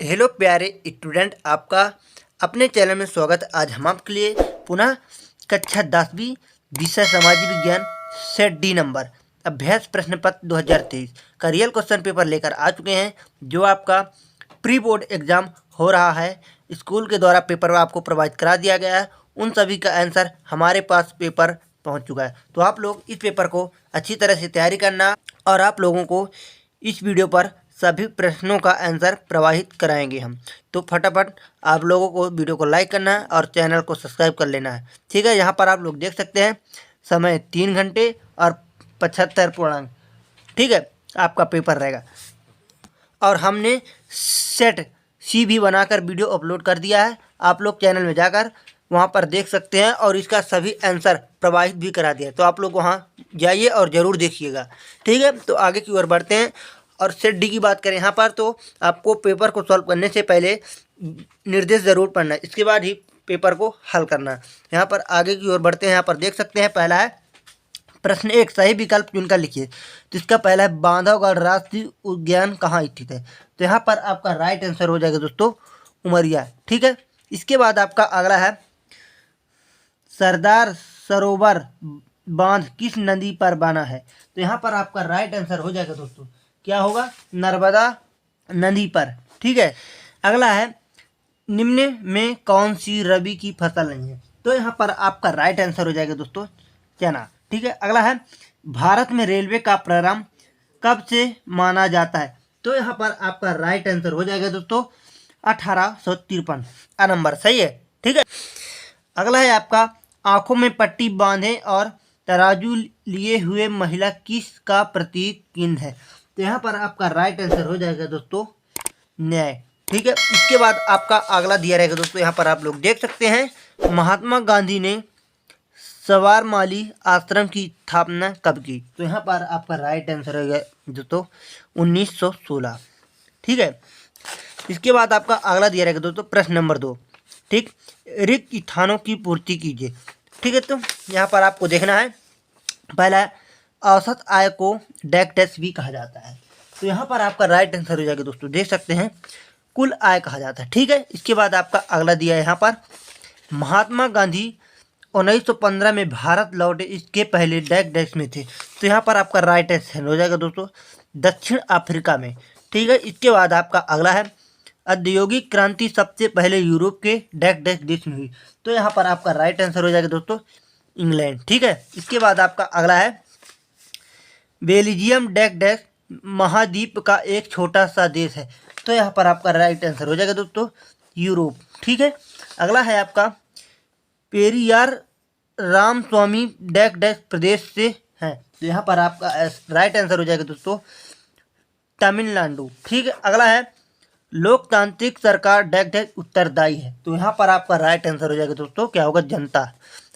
Hello प्यारे student, आपका अपने चैनल में स्वागत। आज हम आपके लिए पुनः कक्षा 10वीं विषय सामाजिक विज्ञान सेट डी नंबर अभ्यास प्रश्न पत्र 2023 का रियल क्वेश्चन पेपर लेकर आ चुके हैं। जो आपका प्री बोर्ड एग्ज़ाम हो रहा है, स्कूल के द्वारा पेपर आपको प्रोवाइड करा दिया गया है, उन सभी का आंसर हमारे पास पेपर पहुंच चुका है। तो आप लोग इस पेपर को अच्छी तरह से तैयारी करना और आप लोगों को इस वीडियो पर सभी प्रश्नों का आंसर प्रवाहित कराएंगे हम। तो फटाफट आप लोगों को वीडियो को लाइक करना है और चैनल को सब्सक्राइब कर लेना है। ठीक है, यहाँ पर आप लोग देख सकते हैं समय 3 घंटे और 75 पूर्णांक। ठीक है, आपका पेपर रहेगा और हमने सेट सी भी बनाकर वीडियो अपलोड कर दिया है। आप लोग चैनल में जाकर वहाँ पर देख सकते हैं और इसका सभी आंसर प्रवाहित भी करा दिया है। तो आप लोग वहाँ जाइए और ज़रूर देखिएगा। ठीक है, तो आगे की ओर बढ़ते हैं और सेट डी की बात करें यहाँ पर, तो आपको पेपर को सॉल्व करने से पहले निर्देश ज़रूर पढ़ना है, इसके बाद ही पेपर को हल करना है। यहाँ पर आगे की ओर बढ़ते हैं। यहाँ पर देख सकते हैं पहला है प्रश्न 1, सही विकल्प चुनकर लिखिए। तो इसका पहला है बांधवगढ़ राष्ट्रीय उद्यान कहाँ स्थित है। तो यहाँ पर आपका राइट आंसर हो जाएगा दोस्तों उमरिया। ठीक है, इसके बाद आपका अगला है सरदार सरोवर बांध किस नदी पर बना है। तो यहाँ पर आपका राइट आंसर हो जाएगा दोस्तों, क्या होगा, नर्मदा नदी पर। ठीक है, अगला है निम्न में कौन सी रबी की फसल नहीं है। तो यहाँ पर आपका राइट आंसर हो जाएगा दोस्तों चना। ठीक है, अगला है भारत में रेलवे का प्रारंभ कब से माना जाता है। तो यहाँ पर आपका राइट आंसर हो जाएगा दोस्तों 1853 नंबर सही है। ठीक है, अगला है आपका आंखों में पट्टी बांधे और तराजू लिए हुए महिला किस का प्रतीक चिन्ह है। तो यहाँ पर आपका राइट आंसर हो जाएगा दोस्तों न्याय। ठीक है, इसके बाद आपका अगला दिया रहेगा दोस्तों, यहाँ पर आप लोग देख सकते हैं महात्मा गांधी ने सवारमाली आश्रम की स्थापना कब की। तो यहाँ पर आपका राइट आंसर हो गया दोस्तों 1916। ठीक है, इसके बाद आपका अगला दिया रहेगा दोस्तों प्रश्न नंबर 2। ठीक, रिक्त स्थानों की पूर्ति कीजिए। ठीक है, तो यहाँ पर आपको देखना है पहला औसत आय को डैश डैश भी कहा जाता है। तो यहाँ पर आपका राइट आंसर हो जाएगा दोस्तों, देख सकते हैं कुल आय कहा जाता है। ठीक है, इसके बाद आपका अगला दिया है यहाँ पर महात्मा गांधी 1915 में भारत लौटे, इसके पहले डैश डैश में थे। तो यहाँ पर आपका राइट आंसर हो जाएगा दोस्तों दक्षिण अफ्रीका में। ठीक है, इसके बाद आपका अगला है औद्योगिक क्रांति सबसे पहले यूरोप के डैश डैश देश में हुई। तो यहाँ पर आपका राइट आंसर हो जाएगा दोस्तों इंग्लैंड। ठीक है, इसके बाद आपका अगला है बेल्जियम डैश डैश महाद्वीप का एक छोटा सा देश है। तो यहाँ पर आपका राइट आंसर हो जाएगा दोस्तों यूरोप। ठीक है, अगला है आपका पेरियार रामस्वामी डैश डैश प्रदेश से है। तो यहाँ पर आपका राइट आंसर हो जाएगा दोस्तों तमिलनाडु। ठीक है, अगला है लोकतांत्रिक सरकार डैश डैश उत्तरदायी है। तो यहाँ पर आपका राइट आंसर हो जाएगा दोस्तों क्या होगा, जनता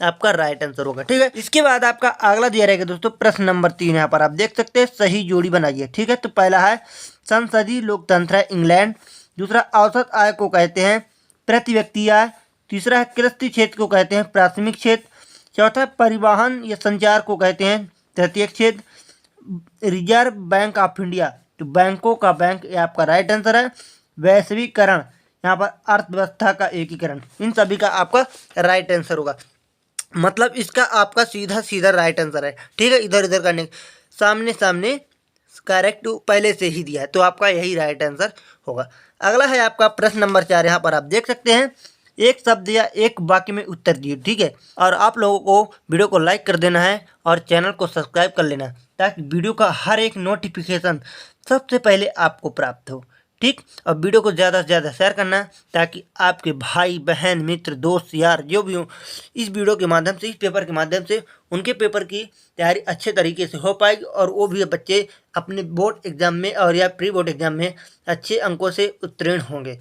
आपका राइट आंसर होगा। ठीक है, इसके बाद आपका अगला दिया रहेगा दोस्तों प्रश्न नंबर 3। यहाँ पर आप देख सकते हैं सही जोड़ी बनाइए। ठीक है, तो पहला है संसदीय लोकतंत्र है इंग्लैंड, दूसरा औसत आय को कहते हैं प्रति व्यक्ति आय, तीसरा है कृषि क्षेत्र को कहते हैं प्राथमिक क्षेत्र, चौथा परिवहन या संचार को कहते हैं तृतीयक क्षेत्र, रिजर्व बैंक ऑफ इंडिया तो बैंकों का बैंक ये आपका राइट आंसर है, वैश्वीकरण यहाँ पर अर्थव्यवस्था का एकीकरण, इन सभी का आपका राइट आंसर होगा। मतलब इसका आपका सीधा सीधा राइट आंसर है। ठीक है, इधर उधर करने सामने सामने करेक्ट पहले से ही दिया है, तो आपका यही राइट आंसर होगा। अगला है आपका प्रश्न नंबर 4। यहाँ पर आप देख सकते हैं एक शब्द या एक वाक्य में उत्तर दिए। ठीक है, और आप लोगों को वीडियो को लाइक कर देना है और चैनल को सब्सक्राइब कर लेना है ताकि वीडियो का हर एक नोटिफिकेशन सबसे पहले आपको प्राप्त हो। ठीक, और वीडियो को ज़्यादा से ज़्यादा शेयर करना ताकि आपके भाई बहन मित्र दोस्त यार जो भी हो इस वीडियो के माध्यम से, इस पेपर के माध्यम से उनके पेपर की तैयारी अच्छे तरीके से हो पाएगी और वो भी बच्चे अपने बोर्ड एग्जाम में और या प्री बोर्ड एग्जाम में अच्छे अंकों से उत्तीर्ण होंगे।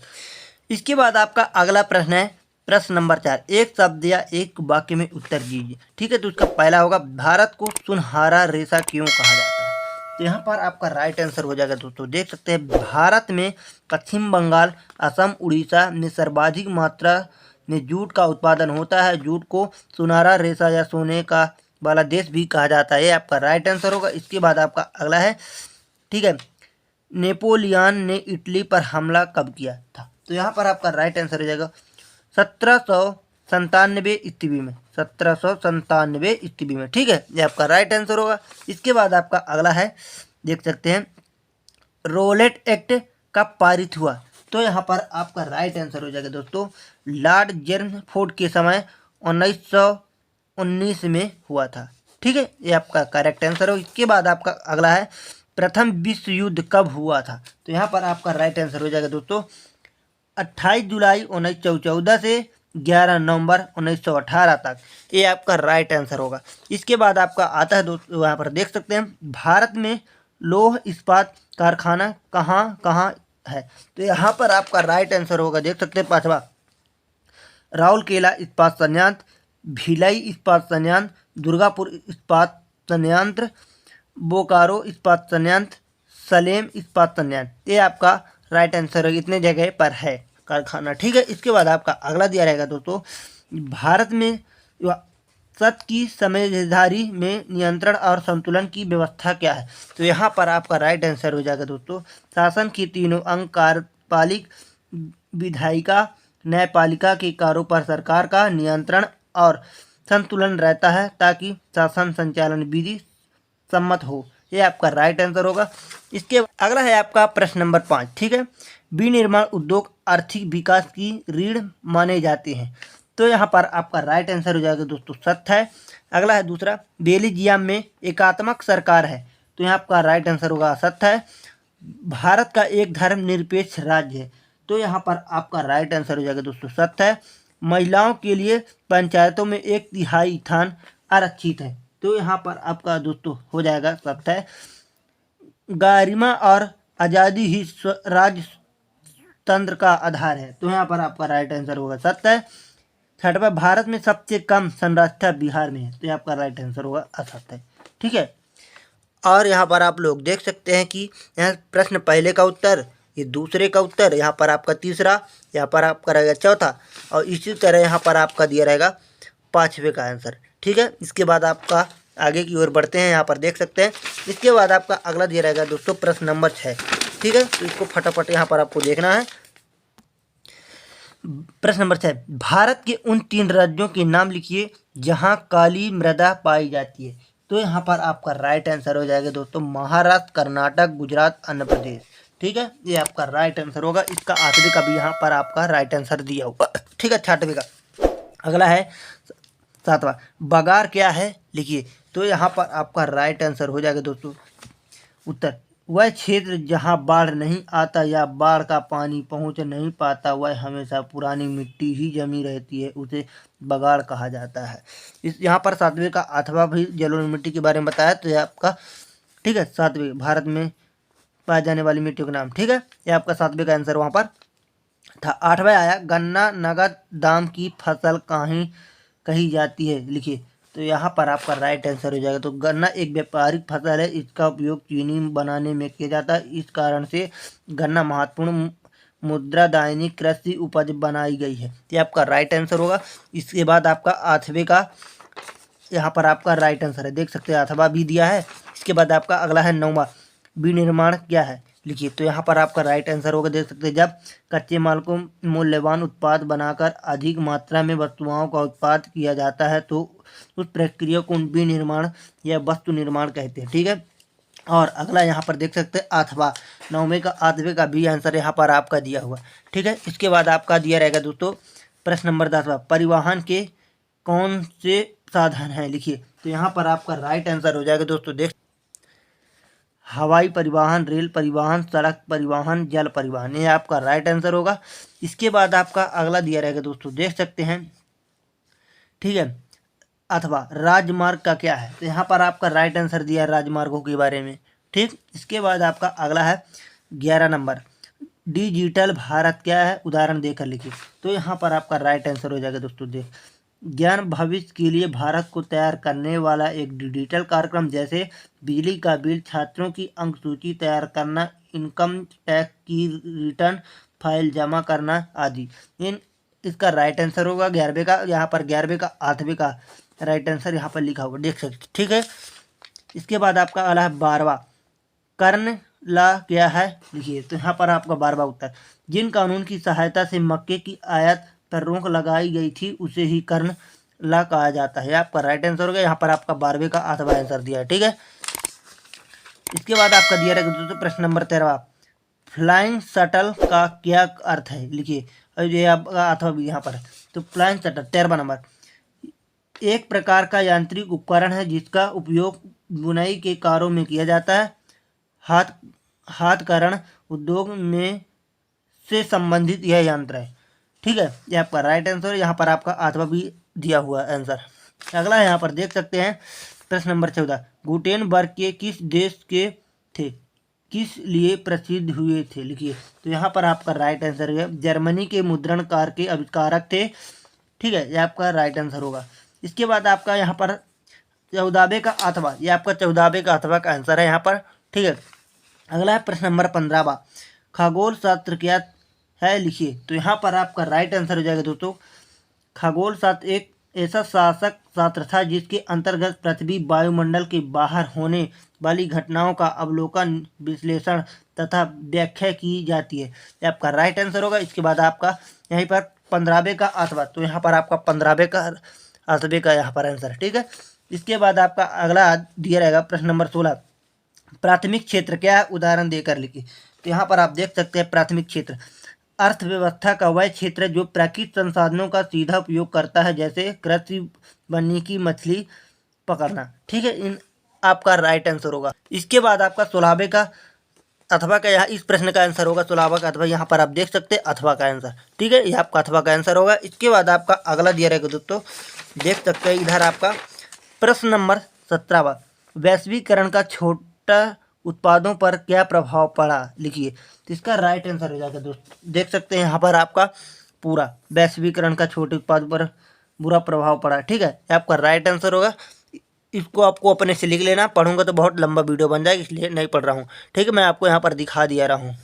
इसके बाद आपका अगला प्रश्न है प्रश्न नंबर 4, एक शब्द या एक वाक्य में उत्तर दीजिए। ठीक है, तो उसका पहला होगा भारत को सुनहरा रेशा क्यों कहा जाता है। तो यहाँ पर आपका राइट आंसर हो जाएगा दोस्तों, देख सकते हैं भारत में पश्चिम बंगाल असम उड़ीसा में सर्वाधिक मात्रा में जूट का उत्पादन होता है। जूट को सुनहरा रेशा या सोने का वाला देश भी कहा जाता है, ये आपका राइट आंसर होगा। इसके बाद आपका अगला है, ठीक है, नेपोलियन ने इटली पर हमला कब किया था? तो यहाँ पर आपका राइट आंसर हो जाएगा 1797 ईस्वी में, 1797 ईस्वी में। ठीक है, ये आपका राइट आंसर होगा। इसके बाद आपका अगला है, देख सकते हैं, रोलेट एक्ट कब पारित हुआ? तो यहाँ पर आपका राइट आंसर हो जाएगा दोस्तों लॉर्ड जेरनफोर्ड के समय 1919 में हुआ था। ठीक है, ये आपका करेक्ट आंसर हो। इसके बाद आपका अगला है, प्रथम विश्व युद्ध कब हुआ था? तो यहाँ पर आपका राइट आंसर हो जाएगा दोस्तों 28 जुलाई 1914 से 11 नवंबर 1918 तक। ये आपका राइट आंसर होगा। इसके बाद आपका आता है दोस्तों, यहाँ पर देख सकते हैं, भारत में लौह इस्पात कारखाना कहाँ कहाँ है? तो यहाँ पर आपका राइट आंसर होगा, देख सकते हैं, पांचवा राउरकेला इस्पात संयंत्र, भिलाई इस्पात संयंत्र, दुर्गापुर इस्पात संयंत्र, बोकारो इस्पात संयंत्र, सलेम इस्पात संयंत्र। ये आपका राइट आंसर है, इतने जगह पर है कारखाना। ठीक है, इसके बाद आपका अगला दिया रहेगा दोस्तों, भारत में सत की समझदारी में नियंत्रण और संतुलन की व्यवस्था क्या है? तो यहाँ पर आपका राइट आंसर हो जाएगा दोस्तों शासन की तीनों अंग कार्यपालिक, विधायिका, न्यायपालिका के कार्यों पर सरकार का नियंत्रण और संतुलन रहता है ताकि शासन संचालन विधि सम्मत हो। ये आपका राइट आंसर होगा। इसके अगला है आपका प्रश्न नंबर 5। ठीक है, विनिर्माण उद्योग आर्थिक विकास की रीढ़ माने जाते हैं। तो यहाँ पर आपका राइट आंसर हो जाएगा दोस्तों सत्य है। अगला है दूसरा, बेल्जियम में एकात्मक सरकार है। तो यहाँ आपका राइट आंसर होगा सत्य है। भारत का एक धर्मनिरपेक्ष राज्य है। तो यहाँ पर आपका राइट आंसर हो जाएगा दोस्तों सत्य है। महिलाओं के लिए पंचायतों में 1/3 स्थान आरक्षित है। तो यहाँ पर आपका दोस्तों हो जाएगा सत्य है। गरिमा और आज़ादी ही राजतंत्र का आधार है। तो यहाँ पर आपका राइट आंसर होगा सत्य है। छठवा, भारत में सबसे कम संरक्षता बिहार में है। तो ये आपका राइट आंसर होगा असत्य है। ठीक है, और यहाँ पर आप लोग देख सकते हैं कि यहाँ प्रश्न पहले का उत्तर, ये दूसरे का उत्तर, यहाँ पर आपका तीसरा, यहाँ पर आपका रहेगा चौथा, और इसी तरह यहाँ पर आपका दिया रहेगा पाँचवें का आंसर। ठीक है, इसके बाद आपका आगे की ओर बढ़ते हैं, यहाँ पर देख सकते हैं। इसके बाद आपका अगला दिया रहेगा दोस्तों प्रश्न नंबर 6। ठीक है, तो इसको फटाफट यहाँ पर आपको देखना है। प्रश्न नंबर 6, भारत के उन 3 राज्यों के नाम लिखिए जहाँ काली मृदा पाई जाती है। तो यहाँ पर आपका राइट आंसर हो जाएगा दोस्तों महाराष्ट्र, कर्नाटक, गुजरात, आंध्र प्रदेश। ठीक है, ये आपका राइट आंसर होगा। इसका 8वें का भी यहाँ पर आपका राइट आंसर दिया होगा। ठीक है, 6वें का अगला है 7वां, बगार क्या है लिखिए। तो यहाँ पर आपका राइट आंसर हो जाएगा दोस्तों उत्तर, वह क्षेत्र जहाँ बाढ़ नहीं आता या बाढ़ का पानी पहुँच नहीं पाता, वह हमेशा पुरानी मिट्टी ही जमी रहती है, उसे बगाड़ कहा जाता है। इस यहाँ पर 7वें का 8वां भी जलोढ़ मिट्टी के बारे में बताया। तो ये आपका ठीक है 7वें भारत में पाए जाने वाली मिट्टियों के नाम। ठीक है, ये आपका 7वें का आंसर वहाँ पर था। 8वां आया, गन्ना नगद दाम की फसल कही जाती है लिखिए। तो यहाँ पर आपका राइट आंसर हो जाएगा। तो गन्ना एक व्यापारिक फसल है, इसका उपयोग चीनी बनाने में किया जाता है। इस कारण से गन्ना महत्वपूर्ण मुद्रा दैनिक कृषि उपज बनाई गई है। ये आपका राइट आंसर होगा। इसके बाद आपका 8वें का यहाँ पर आपका राइट आंसर है, देख सकते हैं 8वां भी दिया है। इसके बाद आपका अगला है 9वां, विनिर्माण क्या है लिखिए। तो यहाँ पर आपका राइट आंसर होगा, देख सकते हैं, जब कच्चे माल को मूल्यवान उत्पाद बनाकर अधिक मात्रा में वस्तुओं का उत्पाद किया जाता है तो उस प्रक्रिया को विनिर्माण या वस्तु निर्माण कहते हैं। ठीक है, और अगला यहाँ पर देख सकते हैं 8वां, 9वें का 8वें का भी आंसर यहाँ पर आपका दिया हुआ। ठीक है, इसके बाद आपका दिया रहेगा दोस्तों प्रश्न नंबर 10वां, परिवहन के कौन से साधन हैं लिखिए। तो यहाँ पर आपका राइट आंसर हो जाएगा दोस्तों, देख हवाई परिवहन, रेल परिवहन, सड़क परिवहन, जल परिवहन। ये आपका राइट आंसर होगा। इसके बाद आपका अगला दिया रहेगा दोस्तों, देख सकते हैं। ठीक है, अथवा राजमार्ग का क्या है। तो यहाँ पर आपका राइट आंसर दिया है राजमार्गों के बारे में। ठीक, इसके बाद आपका अगला है 11 नंबर, डिजिटल भारत क्या है, उदाहरण देकर लिखिए। तो यहाँ पर आपका राइट आंसर हो जाएगा दोस्तों, देख ज्ञान भविष्य के लिए भारत को तैयार करने वाला एक डिजिटल कार्यक्रम, जैसे बिजली का बिल, छात्रों की अंक सूची तैयार करना, इनकम टैक्स की रिटर्न फाइल जमा करना आदि। इन इसका राइट आंसर होगा 11वें का। यहाँ पर 11वें का 8वें का राइट आंसर यहाँ पर लिखा हुआ, देख सकते। ठीक है, इसके बाद आपका अगला है 12वां, कर्ण ला गया है, लिखिए। तो यहाँ पर आपका 12वां उत्तर, जिन कानून की सहायता से मक्के की आयात पर रोक लगाई गई थी उसे ही कर्ण ला कहा जाता है। आपका राइट आंसर हो गया। यहाँ पर आपका 12वें का 8वां आंसर दिया है, ठीक है। इसके बाद आपका दिया रहेगा दोस्तों प्रश्न नंबर 13वां, फ्लाइंग शटल का क्या अर्थ है, लिखिए। और ये आपका अथवा भी यहाँ पर है। तो फ्लाइंग शटल 13वां नंबर, एक प्रकार का यांत्रिक उपकरण है जिसका उपयोग बुनाई के कार्यों में किया जाता है। हाथकरण उद्योग में से संबंधित यह यंत्र है, ठीक है। ये आपका राइट आंसर है। यहाँ पर आपका 8वां भी दिया हुआ आंसर। अगला यहाँ पर देख सकते हैं प्रश्न नंबर 14, गुटेनबर्ग के किस देश के थे, किस लिए प्रसिद्ध हुए थे, लिखिए। तो यहाँ पर आपका राइट आंसर है, जर्मनी के मुद्रण कार्य के आविष्कारक थे, ठीक है। ये आपका राइट आंसर होगा। इसके बाद आपका यहाँ पर 14वें का 8वां, ये आपका 14वें का 8वां का आंसर है यहाँ पर, ठीक है। अगला है प्रश्न नंबर 15वां, खगोल शास्त्र क्या है, लिखिए। तो यहाँ पर आपका राइट आंसर हो जाएगा दोस्तों, खगोल शास्त्र एक ऐसा शासक शास्त्र था जिसके अंतर्गत पृथ्वी वायुमंडल के बाहर होने वाली घटनाओं का अवलोकन, विश्लेषण तथा व्याख्या की जाती है। ये आपका राइट आंसर होगा। इसके बाद आपका यहीं पर 15वें का 8वां, तो यहाँ पर आपका 15वें का 8वें का यहाँ पर आंसर है, ठीक है। इसके बाद आपका अगला दिया रहेगा प्रश्न नंबर 16, प्राथमिक क्षेत्र क्या है, उदाहरण देकर लिखिए। तो यहाँ पर आप देख सकते हैं प्राथमिक क्षेत्र अर्थव्यवस्था का वह क्षेत्र जो प्राकृतिक संसाधनों का सीधा उपयोग करता है, जैसे कृषि, वानिकी, मछली पकड़ना, ठीक है। इन आपका राइट आंसर होगा। इसके बाद आपका 16वें का अथवा का यहाँ इस प्रश्न का आंसर होगा 16वां का अथवा, यहाँ पर आप देख सकते हैं अथवा का आंसर, ठीक है। यह आपका अथवा का आंसर होगा। इसके बाद आपका अगला दिया रहेगा दोस्तों, देख सकते हैं इधर आपका प्रश्न नंबर 17वां, वैश्वीकरण का छोटा उत्पादों पर क्या प्रभाव पड़ा, लिखिए। तो इसका राइट आंसर हो जाएगा दोस्तों, देख सकते हैं यहाँ पर आपका पूरा वैश्वीकरण का छोटे उत्पाद पर बुरा प्रभाव पड़ा, ठीक है। आपका राइट आंसर होगा। इसको आपको अपने से लिख लेना, पढ़ूंगा तो बहुत लंबा वीडियो बन जाएगा, इसलिए नहीं पढ़ रहा हूँ, ठीक है। मैं आपको यहाँ पर दिखा दिया रहा हूँ।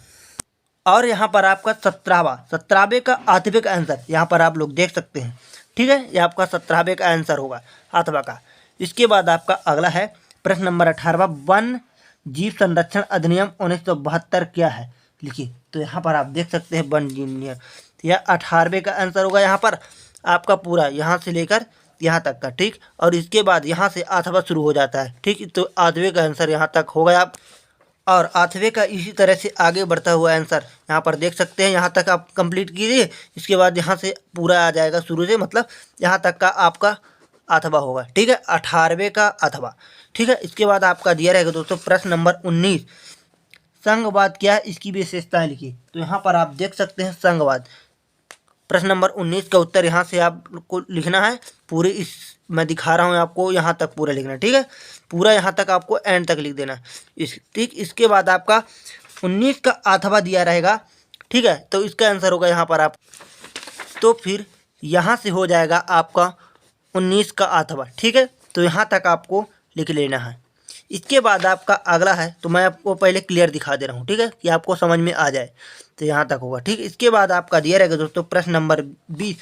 और यहाँ पर आपका 17वें का 8वें का आंसर यहाँ पर आप लोग देख सकते हैं, ठीक है। ये आपका 17वें का आंसर होगा 8वां का। इसके बाद आपका अगला है प्रश्न नंबर 18वां, वन जीव संरक्षण अधिनियम 1972 क्या है, लिखिए। तो यहाँ पर आप देख सकते हैं वन जीव नियम, तो यह 18वें का आंसर होगा यहाँ पर आपका पूरा यहाँ से लेकर यहाँ तक का, ठीक। और इसके बाद यहाँ से 8वां शुरू हो जाता है, ठीक। तो 8वें का आंसर यहाँ तक हो गया आप, और 8वें का इसी तरह से आगे बढ़ता हुआ आंसर यहाँ पर देख सकते हैं। यहाँ तक आप कंप्लीट कीजिए, इसके बाद यहाँ से पूरा आ जाएगा शुरू से, मतलब यहाँ तक का आपका 8वां होगा, ठीक है। 18वें का 8वां, ठीक है। इसके बाद आपका दिया रहेगा दोस्तों प्रश्न नंबर 19, संघवाद क्या है, इसकी विशेषताएं लिखिए। तो यहाँ पर आप देख सकते हैं संघवाद। प्रश्न नंबर 19 का उत्तर यहाँ से आपको लिखना है, पूरे इस मैं दिखा रहा हूँ आपको, यहाँ तक पूरा लिखना है, ठीक है। पूरा यहाँ तक आपको एंड तक लिख देना है, ठीक। इसके बाद आपका 19 का 8वां दिया रहेगा, ठीक है। तो इसका आंसर होगा यहाँ पर आप, तो फिर यहाँ से हो जाएगा आपका 19 का 8वां, ठीक है। तो यहाँ तक आपको लिख लेना है। इसके बाद आपका अगला है, तो मैं आपको पहले क्लियर दिखा दे रहा हूँ, ठीक है, कि आपको समझ में आ जाए। तो यहाँ तक होगा, ठीक। इसके बाद आपका दिया रहेगा दोस्तों प्रश्न नंबर 20,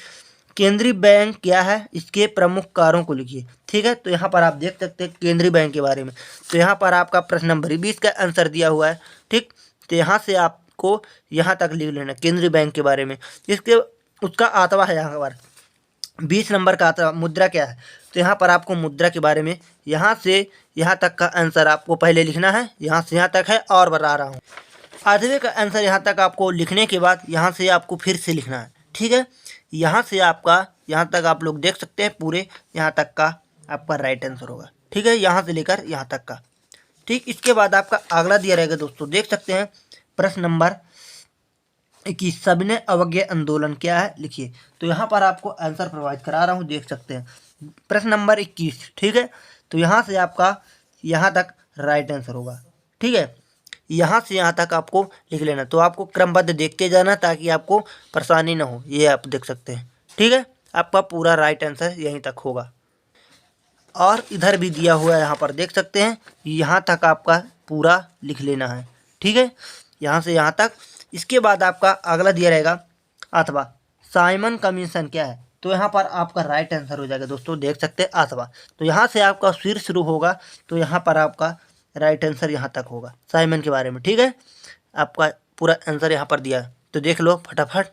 केंद्रीय बैंक क्या है, इसके प्रमुख कार्यों को लिखिए, ठीक है। तो यहाँ पर आप देख सकते हैं केंद्रीय बैंक के बारे में। तो यहाँ पर आपका प्रश्न नंबर 20 का आंसर दिया हुआ है, ठीक। तो यहाँ से आपको यहाँ तक लिख लेना केंद्रीय बैंक के बारे में। इसके उसका 8वां है यहाँ पर 20 नंबर का 8वां, मुद्रा क्या है। तो यहाँ पर आपको मुद्रा के बारे में यहाँ से यहाँ तक का आंसर आपको पहले लिखना है, यहाँ से यहाँ तक है और बता रहा हूँ। 8वें का आंसर यहाँ तक आपको लिखने के बाद यहाँ से आपको फिर से लिखना है, ठीक है। यहाँ से आपका यहाँ तक आप लोग देख सकते हैं पूरे यहाँ तक का आपका राइट आंसर होगा, ठीक है। यहाँ से लेकर यहाँ तक का, ठीक। इसके बाद आपका अगला दिया रहेगा दोस्तों, देख सकते हैं प्रश्न नंबर 21, सविनय अवज्ञा आंदोलन क्या है, लिखिए। तो यहाँ पर आपको आंसर प्रोवाइड करा रहा हूँ, देख सकते हैं प्रश्न नंबर 21, ठीक है। तो यहाँ से आपका यहाँ तक राइट आंसर होगा, ठीक है। यहाँ से यहाँ तक आपको लिख लेना, तो आपको क्रमबद्ध देखते जाना ताकि आपको परेशानी ना हो। ये आप देख सकते हैं, ठीक है। आपका पूरा राइट आंसर यहीं तक होगा। और इधर भी दिया हुआ है, यहाँ पर देख सकते हैं, यहाँ तक आपका पूरा लिख लेना है, ठीक है, यहाँ से यहाँ तक। इसके बाद आपका अगला दिया रहेगा 8वां, साइमन कमीशन क्या है। तो यहाँ पर आपका राइट आंसर हो जाएगा दोस्तों, देख सकते हैं 8वां। तो यहाँ से आपका फिर शुरू होगा, तो यहाँ पर आपका राइट आंसर यहाँ तक होगा साइमन के बारे में। ठीक है, आपका पूरा आंसर यहाँ पर दिया है, तो देख लो फटाफट।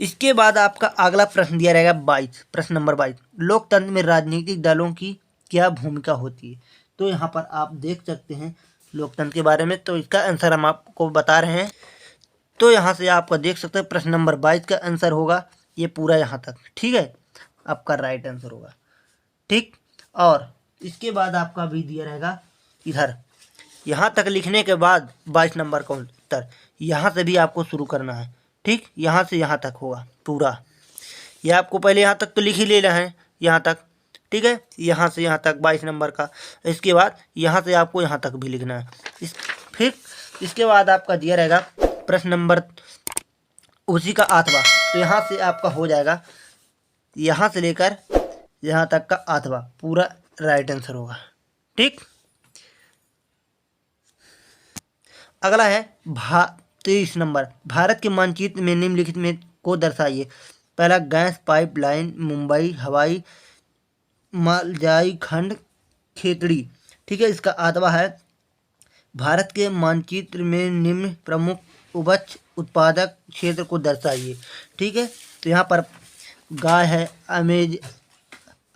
इसके बाद आपका अगला प्रश्न दिया रहेगा 22, प्रश्न नंबर 22, लोकतंत्र में राजनीतिक दलों की क्या भूमिका होती है। तो यहाँ पर आप देख सकते हैं लोकतंत्र के बारे में, तो इसका आंसर हम आपको बता रहे हैं। तो यहाँ से आपका देख सकते हैं प्रश्न नंबर 22 का आंसर होगा ये पूरा यहाँ तक। ठीक है, आपका राइट आंसर होगा। ठीक, और इसके बाद आपका भी दिया रहेगा इधर, यहाँ तक लिखने के बाद 22 नंबर का उत्तर यहाँ से भी आपको शुरू करना है। ठीक, यहाँ से यहाँ तक होगा पूरा, ये आपको पहले यहाँ तक तो लिख ही लेना है यहाँ तक। ठीक है, यहाँ से यहाँ तक 22 नंबर का, इसके बाद यहाँ से आपको यहाँ तक भी लिखना है। फिर इसके बाद आपका दिया रहेगा प्रश्न नंबर उसी का 8वां, तो यहाँ से आपका हो जाएगा यहाँ से लेकर यहाँ तक का 8वां पूरा राइट आंसर होगा। ठीक, अगला है 23 नंबर, भारत के मानचित्र में निम्नलिखित में को दर्शाइए। पहला, गैस पाइपलाइन, मुंबई, हवाई मालजाई खंड, खेतड़ी। ठीक है, इसका 8वां है, भारत के मानचित्र में निम्न प्रमुख उपज उत्पादक क्षेत्र को दर्शाइए। ठीक है, तो यहाँ पर गाय है,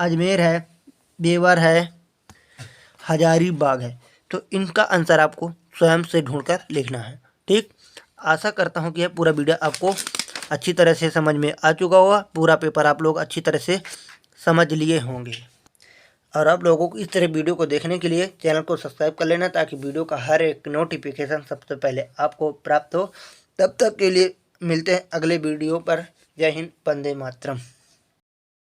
अजमेर है, देवर है, हजारीबाग है। तो इनका आंसर आपको स्वयं से ढूंढकर लिखना है। ठीक, आशा करता हूँ कि यह पूरा वीडियो आपको अच्छी तरह से समझ में आ चुका होगा। पूरा पेपर आप लोग अच्छी तरह से समझ लिए होंगे। और आप लोगों को इस तरह वीडियो को देखने के लिए चैनल को सब्सक्राइब कर लेना, ताकि वीडियो का हर एक नोटिफिकेशन सबसे पहले आपको प्राप्त हो। तब तक के लिए मिलते हैं अगले वीडियो पर। जय हिंद, वंदे मातरम।